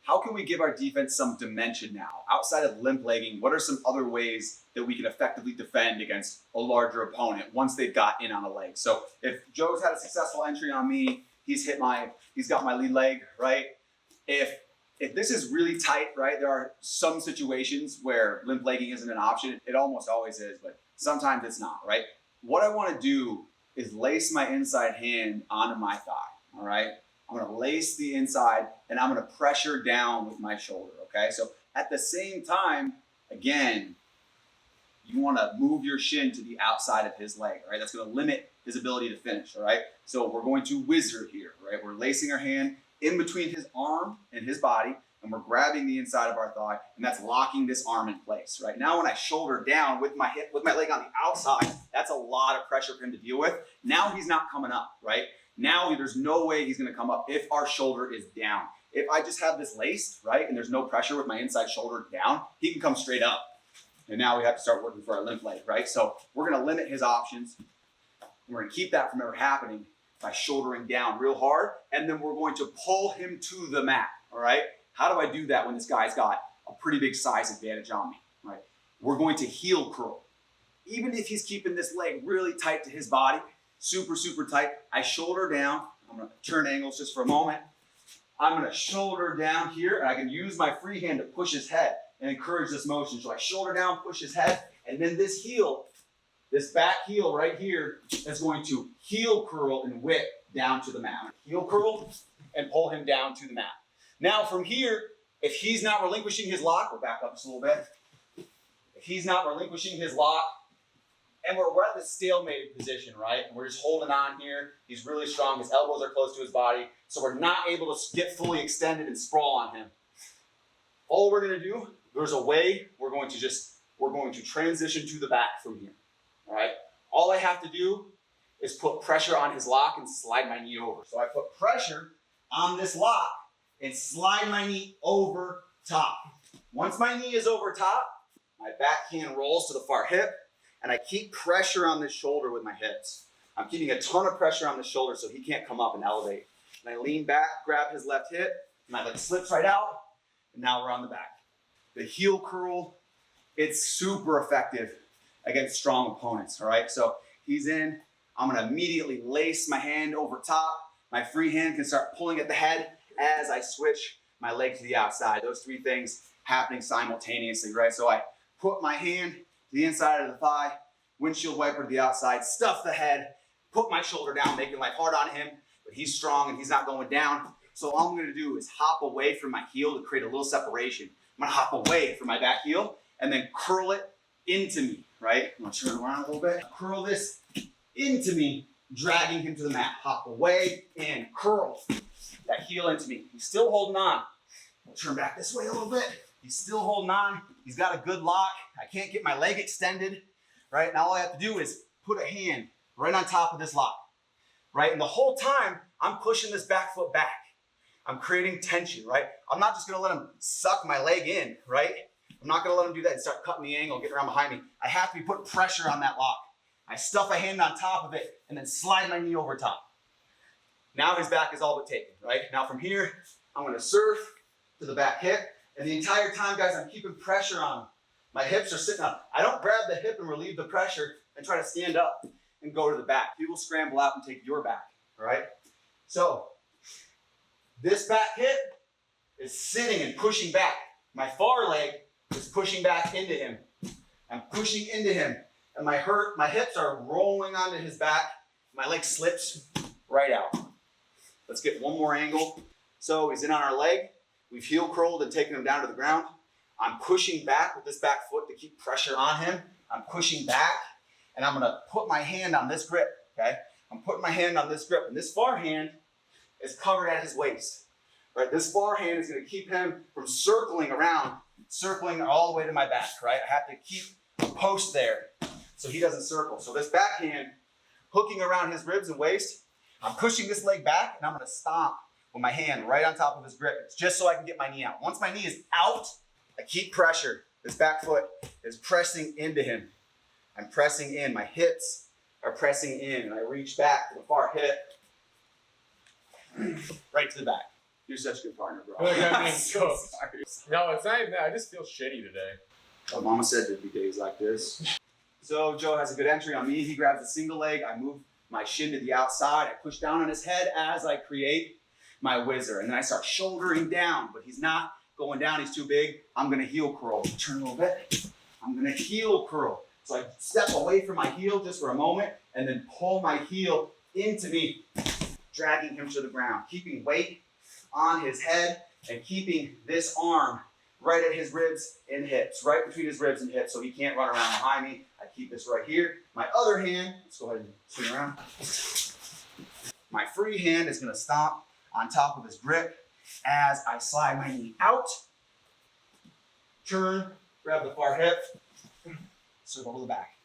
how can we give our defense some dimension now? Outside of limp legging, what are some other ways that we can effectively defend against a larger opponent once they've got in on a leg? So if Joe's had a successful entry on me, he's got my lead leg, right? If this is really tight, right, there are some situations where limp legging isn't an option. It almost always is, but sometimes it's not, right? What I want to do is lace my inside hand onto my thigh, all right? I'm going to lace the inside and I'm going to pressure down with my shoulder, okay? So at the same time, again, you want to move your shin to the outside of his leg, right? That's going to limit his ability to finish, all right? So we're going to whizzer here, right? We're lacing our hand in between his arm and his body, and we're grabbing the inside of our thigh, and that's locking this arm in place, right? Now when I shoulder down with my leg on the outside, that's a lot of pressure for him to deal with. Now he's not coming up, right? Now there's no way he's gonna come up if our shoulder is down. If I just have this laced, right, and there's no pressure with my inside shoulder down, he can come straight up. And now we have to start working for our limp leg, right? So we're gonna limit his options. And we're gonna keep that from ever happening by shouldering down real hard, and then we're going to pull him to the mat, all right? How do I do that when this guy's got a pretty big size advantage on me, right? We're going to heel curl. Even if he's keeping this leg really tight to his body, super, super tight, I shoulder down. I'm gonna turn angles just for a moment. I'm gonna shoulder down here, and I can use my free hand to push his head and encourage this motion. So I shoulder down, push his head, and then this heel, this back heel right here is going to heel curl and whip down to the mat. Heel curl and pull him down to the mat. Now from here, if he's not relinquishing his lock, we'll back up just a little bit. If he's not relinquishing his lock, and we're at the stalemated position, right? And we're just holding on here. He's really strong. His elbows are close to his body. So we're not able to get fully extended and sprawl on him. All we're gonna do, there's a way we're going to transition to the back from here, all right? All I have to do is put pressure on his lock and slide my knee over. So I put pressure on this lock and slide my knee over top. Once my knee is over top, my backhand rolls to the far hip, and I keep pressure on this shoulder with my hips. I'm keeping a ton of pressure on the shoulder so he can't come up and elevate. And I lean back, grab his left hip, and my leg slips right out, and now we're on the back. The heel curl, it's super effective against strong opponents, all right? So he's in, I'm gonna immediately lace my hand over top. My free hand can start pulling at the head as I switch my leg to the outside. Those three things happening simultaneously, right? So I put my hand to the inside of the thigh, windshield wiper to the outside, stuff the head, put my shoulder down, making life hard on him, but he's strong and he's not going down. So all I'm gonna do is hop away from my heel to create a little separation. I'm gonna hop away from my back heel and then curl it into me, right? I'm gonna turn around a little bit, curl this into me, dragging him to the mat. Hop away and curl that heel into me. He's still holding on. We'll turn back this way a little bit. He's still holding on. He's got a good lock. I can't get my leg extended, right? Now all I have to do is put a hand right on top of this lock, right? And the whole time, I'm pushing this back foot back. I'm creating tension, right? I'm not just gonna let him suck my leg in, right? I'm not gonna let him do that and start cutting the angle, getting around behind me. I have to be putting pressure on that lock. I stuff a hand on top of it and then slide my knee over top. Now his back is all but taken, right? Now from here, I'm gonna surf to the back hip. And the entire time, guys, I'm keeping pressure on him. My hips are sitting up. I don't grab the hip and relieve the pressure and try to stand up and go to the back. He will scramble out and take your back, all right? So this back hip is sitting and pushing back. My far leg is pushing back into him. I'm pushing into him, and my hips are rolling onto his back. My leg slips right out. Let's get one more angle. So he's in on our leg. We've heel curled and taken him down to the ground. I'm pushing back with this back foot to keep pressure on him. I'm pushing back, and I'm gonna put my hand on this grip, okay? I'm putting my hand on this grip, and this far hand is covered at his waist, right? This far hand is gonna keep him from circling around, circling all the way to my back, right? I have to keep a post there so he doesn't circle. So this back hand, hooking around his ribs and waist, I'm pushing this leg back, and I'm gonna stomp with my hand right on top of his grip. It's just so I can get my knee out. Once my knee is out, I keep pressure. This back foot is pressing into him. I'm pressing in. My hips are pressing in. And I reach back to the far hip, right to the back. You're such a good partner, bro. Look at me. I'm so sorry. No, it's not even that. I just feel shitty today. Well, Mama said there'd be days like this. So Joe has a good entry on me. He grabs a single leg. I move my shin to the outside. I push down on his head as I create my whizzer. And then I start shouldering down, but he's not going down. He's too big. I'm going to heel curl. Turn a little bit. I'm going to heel curl. So I step away from my heel just for a moment and then pull my heel into me, dragging him to the ground, keeping weight on his head and keeping this arm right at his ribs and hips, right between his ribs and hips, so he can't run around behind me. I keep this right here. My other hand, let's go ahead and swing around. My free hand is going to stomp on top of his grip as I slide my knee out, turn, grab the far hip, circle to the back.